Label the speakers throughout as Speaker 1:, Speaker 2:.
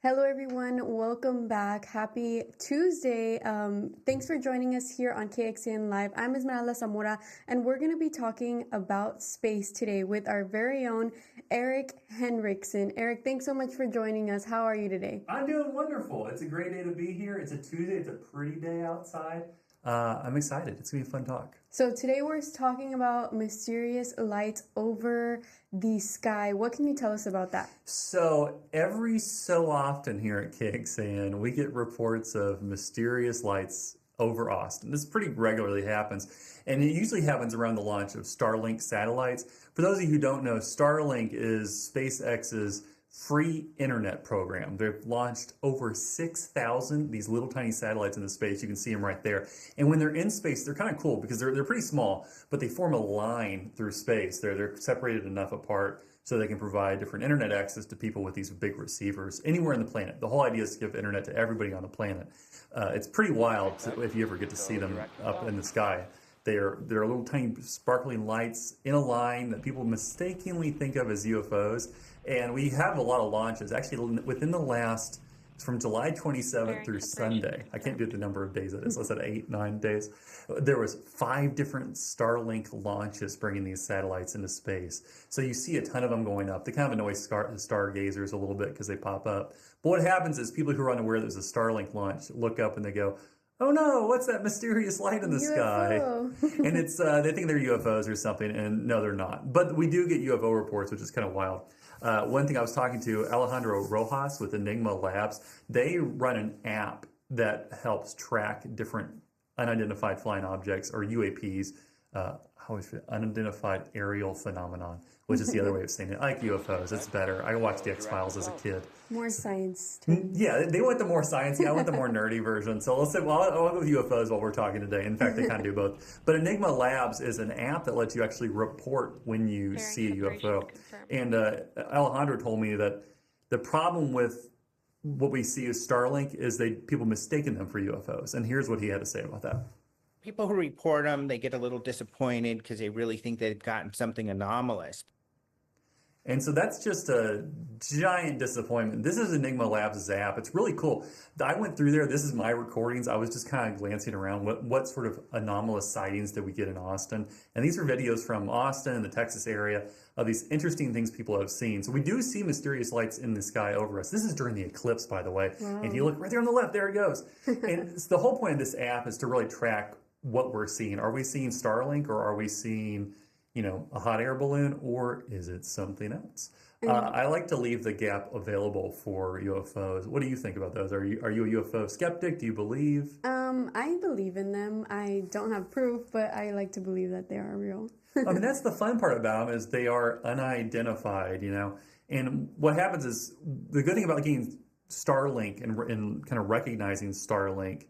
Speaker 1: Hello, everyone. Welcome back. Happy Tuesday. Thanks for joining us here on KXAN Live. I'm Esmeralda Zamora, and we're going to be talking about space today with our very own Eric Henrikson. Eric, thanks so much for joining us. How are you today?
Speaker 2: I'm doing wonderful. It's a great day to be here. It's a Tuesday. It's a pretty day outside. I'm excited. It's going to be a fun talk.
Speaker 1: So today we're talking about mysterious lights over the sky. What can you tell us about that?
Speaker 2: So every so often here at KXAN, we get reports of mysterious lights over Austin. This pretty regularly happens, and it usually happens around the launch of Starlink satellites. For those of you who don't know, Starlink is SpaceX's free internet program. They've launched over 6,000 these little tiny satellites into space. You can see them right there. And when they're in space, they're kind of cool because they're pretty small, but they form a line through space. They're separated enough apart so they can provide different internet access to people with these big receivers anywhere on the planet. The whole idea is to give internet to everybody on the planet. It's pretty wild if you ever get to see them up in the sky. They're little tiny sparkling lights in a line that people mistakenly think of as UFOs. And we have a lot of launches. Actually, within the last, from July 27th through Sunday, I can't do the number of days that is, let's say 8, 9 days, there was 5 different Starlink launches bringing these satellites into space. So you see a ton of them going up. They kind of annoy stargazers a little bit because they pop up. But what happens is people who are unaware there's a Starlink launch look up and they go, oh no, what's that mysterious light in the sky? And it's they think they're UFOs or something, and no, they're not. But we do get UFO reports, which is kind of wild. One thing I was talking to Alejandro Rojas with Enigma Labs, they run an app that helps track different unidentified flying objects, or UAPs, unidentified aerial phenomenon, which is the other way of saying it. I like UFOs, it's better. I watched the X-Files as a kid.
Speaker 1: More science.
Speaker 2: Yeah, they want the more sciencey. I want the more nerdy version. So let's say, well, I'll go with UFOs while we're talking today. In fact, they kind of do both. But Enigma Labs is an app that lets you actually report when you see a UFO. And Alejandro told me that the problem with what we see as Starlink is people mistaken them for UFOs. And here's what he had to say about that.
Speaker 3: People who report them, they get a little disappointed because they really think they've gotten something anomalous.
Speaker 2: And so that's just a giant disappointment. This is Enigma Labs' app. It's really cool. I went through there. This is my recordings. I was just kind of glancing around. What sort of anomalous sightings did we get in Austin? And these are videos from Austin and the Texas area of these interesting things people have seen. So we do see mysterious lights in the sky over us. This is during the eclipse, by the way. Wow. And if you look right there on the left, there it goes. And the whole point of this app is to really track what we're seeing. Are we seeing Starlink, or are we seeing, a hot air balloon, or is it something else? I like to leave the gap available for UFOs. What do you think about those? Are you a UFO skeptic? Do you believe?
Speaker 1: I believe in them. I don't have proof, but I like to believe that they are real.
Speaker 2: I mean, that's the fun part about them, is they are unidentified, And what happens is, the good thing about getting Starlink and kind of recognizing Starlink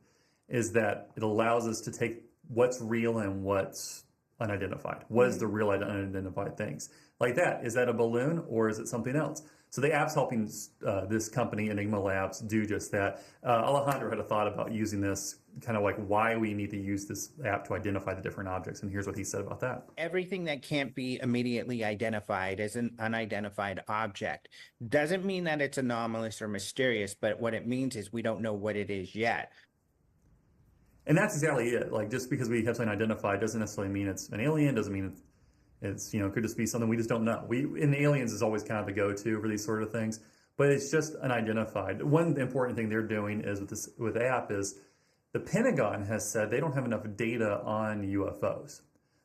Speaker 2: is that it allows us to take what's real and what's unidentified. What is the real unidentified things? Like that. Is that a balloon, or is it something else? So the app's helping this company, Enigma Labs, do just that. Alejandro had a thought about using this, kind of like why we need to use this app to identify the different objects. And here's what he said about that.
Speaker 3: Everything that can't be immediately identified as an unidentified object doesn't mean that it's anomalous or mysterious, but what it means is we don't know what it is yet.
Speaker 2: And that's exactly it. Like, just because we have something identified doesn't necessarily mean it's an alien, doesn't mean it's could just be something we just don't know. In aliens is always kind of the go-to for these sort of things, but it's just unidentified. One important thing they're doing is with the app is the Pentagon has said they don't have enough data on UFOs.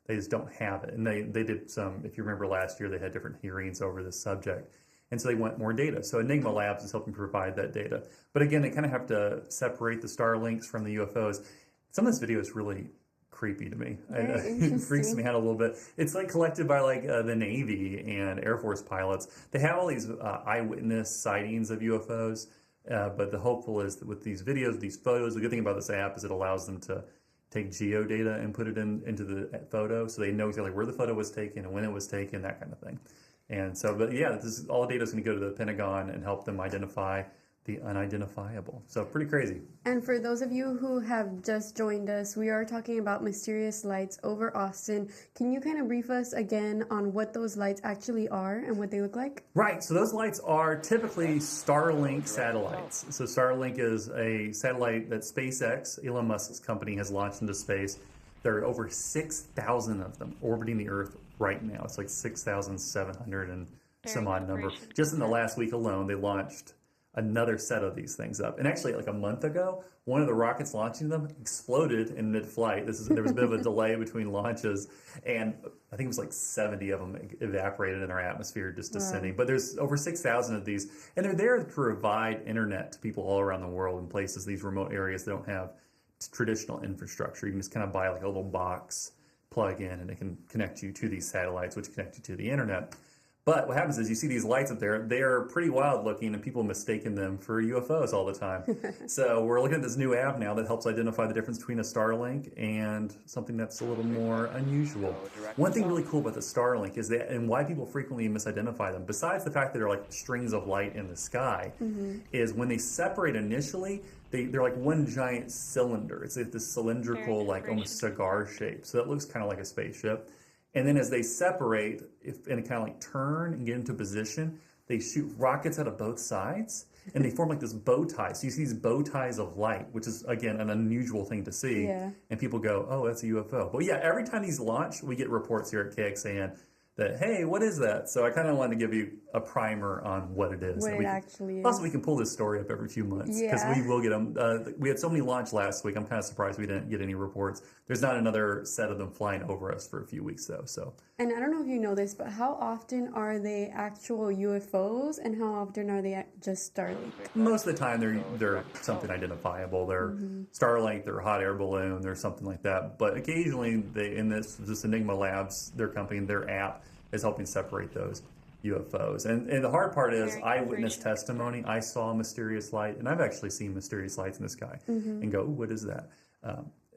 Speaker 2: They just don't have it. And they did some, if you remember last year, they had different hearings over this subject. And so they want more data. So Enigma Labs is helping provide that data. But again, they kind of have to separate the Starlinks from the UFOs. Some of this video is really creepy to me. It freaks me out a little bit. It's like collected by the Navy and Air Force pilots. They have all these eyewitness sightings of UFOs, but the hopeful is that with these videos, these photos, the good thing about this app is it allows them to take geodata and put it into the photo, so they know exactly where the photo was taken and when it was taken, that kind of thing. And so, but yeah, all the data is going to go to the Pentagon and help them identify the unidentifiable. So pretty crazy.
Speaker 1: And for those of you who have just joined us, we are talking about mysterious lights over Austin. Can you kind of brief us again on what those lights actually are and what they look like?
Speaker 2: Right. So those lights are typically Starlink satellites. So Starlink is a satellite that SpaceX, Elon Musk's company, has launched into space. There are over 6,000 of them orbiting the Earth right now. It's like 6,700 and some odd number. Just in the last week alone, they launched another set of these things up. And actually, like a month ago, one of the rockets launching them exploded in mid-flight. There was a bit of a delay between launches, and I think it was like 70 of them evaporated in our atmosphere just descending. Wow. But there's over 6,000 of these, and they're there to provide internet to people all around the world in places, these remote areas that don't have traditional infrastructure. You can just kind of buy like a little box, plug in, and it can connect you to these satellites, which connect you to the internet. But what happens is you see these lights up there, they're pretty wild looking, and people mistaken them for UFOs all the time. So we're looking at this new app now that helps identify the difference between a Starlink and something that's a little more unusual. One thing really cool about the Starlink is that, and why people frequently misidentify them, besides the fact that they're like strings of light in the sky, is when they separate initially, they're like one giant cylinder. It's like this cylindrical, like almost cigar shape. So that looks kind of like a spaceship. And then as they separate and kind of like turn and get into position, they shoot rockets out of both sides, and they form like this bow tie. So you see these bow ties of light, which is, again, an unusual thing to see. Yeah. And people go, oh, that's a UFO. But yeah, every time these launch, we get reports here at KXAN that, hey, what is that? So I kind of wanted to give you a primer on what it is.
Speaker 1: What it actually is.
Speaker 2: Also, we can pull this story up every few months because we will get them. We had so many launch last week. I'm kind of surprised we didn't get any reports. There's not another set of them flying over us for a few weeks, though. So.
Speaker 1: And I don't know if you know this, but how often are they actual UFOs and how often are they just Starlink?
Speaker 2: Most of the time, they're something identifiable. They're Starlink, they're a hot air balloon, they're something like that. But occasionally, in this Enigma Labs, their company, their app, is helping separate those UFOs. And the hard part is eyewitness testimony. I saw a mysterious light, and I've actually seen mysterious lights in the sky and go, ooh, what is that?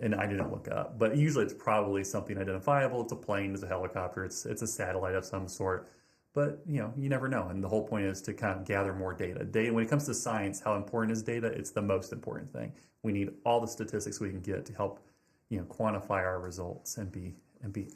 Speaker 2: And I didn't look up. But usually it's probably something identifiable. It's a plane, it's a helicopter, it's a satellite of some sort. But, you never know. And the whole point is to kind of gather more data. When it comes to science, how important is data? It's the most important thing. We need all the statistics we can get to help, quantify our results and be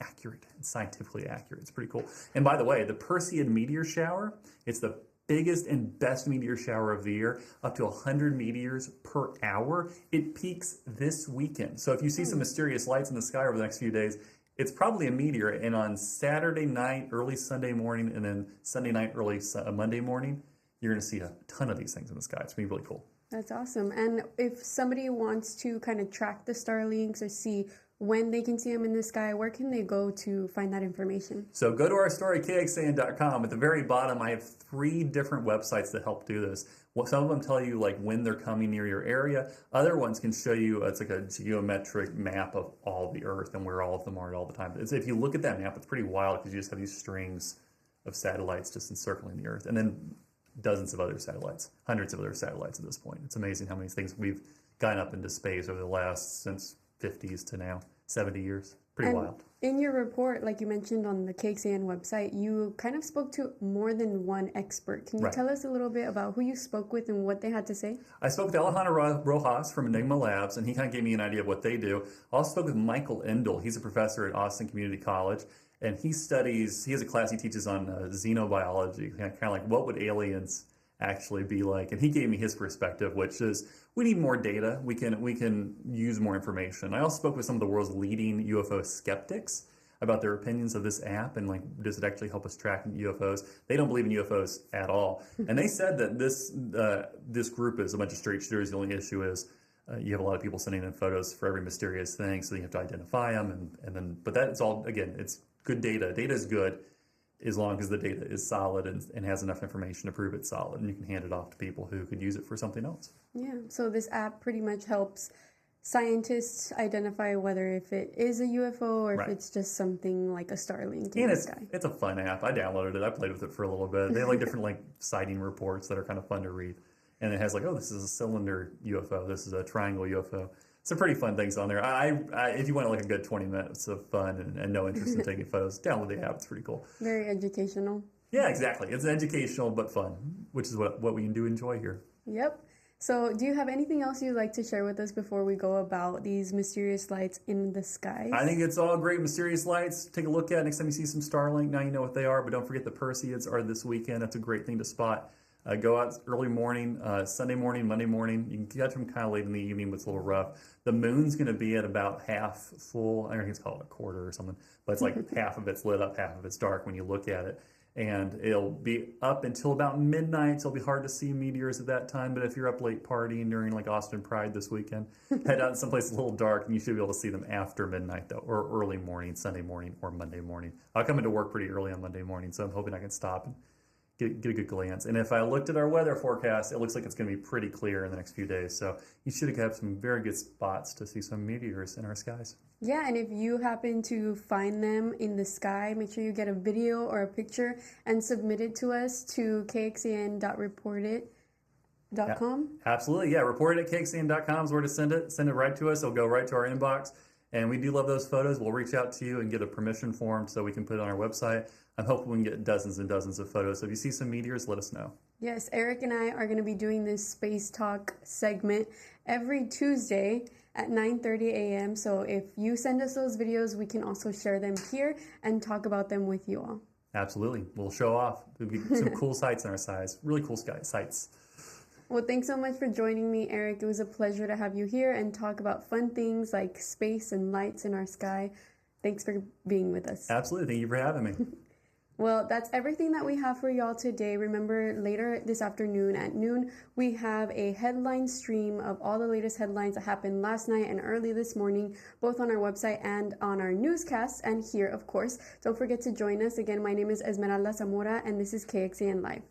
Speaker 2: accurate and scientifically accurate. It's pretty cool. And by the way, the Perseid meteor shower, it's the biggest and best meteor shower of the year, up to 100 meteors per hour. It peaks this weekend. So if you see some mysterious lights in the sky over the next few days, it's probably a meteor. And on Saturday night, early Sunday morning, and then Sunday night, early Monday morning, you're going to see a ton of these things in the sky. It's going to be really cool.
Speaker 1: That's awesome. And if somebody wants to kind of track the Starlinks or see when they can see them in the sky, where can they go to find that information?
Speaker 2: So go to our story, KXAN.com. At the very bottom, I have 3 different websites that help do this. Some of them tell you like when they're coming near your area. Other ones can show you, it's like a geometric map of all the Earth and where all of them are at all the time. If you look at that map, it's pretty wild because you just have these strings of satellites just encircling the Earth. And then dozens of other satellites, hundreds of other satellites at this point. It's amazing how many things we've gotten up into space over the last, since 50s to now, 70 years. Pretty wild.
Speaker 1: In your report, like you mentioned on the KXAN website, you kind of spoke to more than one expert. Can you tell us a little bit about who you spoke with and what they had to say?
Speaker 2: I spoke with Alejandro Rojas from Enigma Labs, and he kind of gave me an idea of what they do. I also spoke with Michael Endel. He's a professor at Austin Community College, and he has a class he teaches on xenobiology, kind of like what would aliens actually be like. And he gave me his perspective, which is we need more data. We can use more information. I also spoke with some of the world's leading UFO skeptics about their opinions of this app and like, does it actually help us track UFOs? They don't believe in UFOs at all. And they said that this group is a bunch of straight shooters. The only issue is you have a lot of people sending in photos for every mysterious thing, so you have to identify them. But that's all, again, it's good data. Data is good as long as the data is solid and has enough information to prove it's solid, and you can hand it off to people who could use it for something else. Yeah,
Speaker 1: so this app pretty much helps scientists identify whether if it is a UFO or if it's just something like a Starlink in the sky.
Speaker 2: It's a fun app. I downloaded it. I played with it for a little bit. They have like different like sighting reports that are kind of fun to read. And it has like, oh, this is a cylinder UFO. This is a triangle UFO. Some pretty fun things on there. If you want like a good 20 minutes of fun and no interest in taking photos, download the app. It's pretty cool.
Speaker 1: Very educational.
Speaker 2: Yeah, exactly. It's educational but fun, which is what we do enjoy here.
Speaker 1: Yep. So, do you have anything else you'd like to share with us before we go about these mysterious lights in the skies?
Speaker 2: I think it's all great, mysterious lights. Take a look at it next time you see some Starlink. Now you know what they are, but don't forget the Perseids are this weekend. That's a great thing to spot. Go out early morning, Sunday morning, Monday morning. You can catch them kind of late in the evening, but it's a little rough. The moon's going to be at about half full. I don't think it's called a quarter or something, but it's like half of it's lit up, half of it's dark when you look at it. And it'll be up until about midnight. So it'll be hard to see meteors at that time. But if you're up late partying during like Austin Pride this weekend, head out someplace a little dark and you should be able to see them after midnight though, or early morning, Sunday morning or Monday morning. I'll come into work pretty early on Monday morning, so I'm hoping I can stop and get a good glance. And if I looked at our weather forecast, it looks like it's going to be pretty clear in the next few days. So you should have some very good spots to see some meteors in our skies.
Speaker 1: Yeah, and if you happen to find them in the sky, make sure you get a video or a picture and submit it to us to kxan.reportit.com.
Speaker 2: Yeah, absolutely. Yeah, report it at KXAN.com is where to send it. Send it right to us. It'll go right to our inbox. And we do love those photos. We'll reach out to you and get a permission form so we can put it on our website. I'm hoping we can get dozens and dozens of photos. So if you see some meteors, let us know.
Speaker 1: Yes, Eric and I are going to be doing this Space Talk segment every Tuesday at 9:30 a.m. So if you send us those videos, we can also share them here and talk about them with you all.
Speaker 2: Absolutely. We'll show off. There'll be some cool sights in our size. Really cool sights.
Speaker 1: Well, thanks so much for joining me, Eric. It was a pleasure to have you here and talk about fun things like space and lights in our sky. Thanks for being with us.
Speaker 2: Absolutely. Thank you for having me.
Speaker 1: Well, that's everything that we have for y'all today. Remember, later this afternoon at noon, we have a headline stream of all the latest headlines that happened last night and early this morning, both on our website and on our newscasts and here, of course. Don't forget to join us. Again, my name is Esmeralda Zamora, and this is KXAN Live.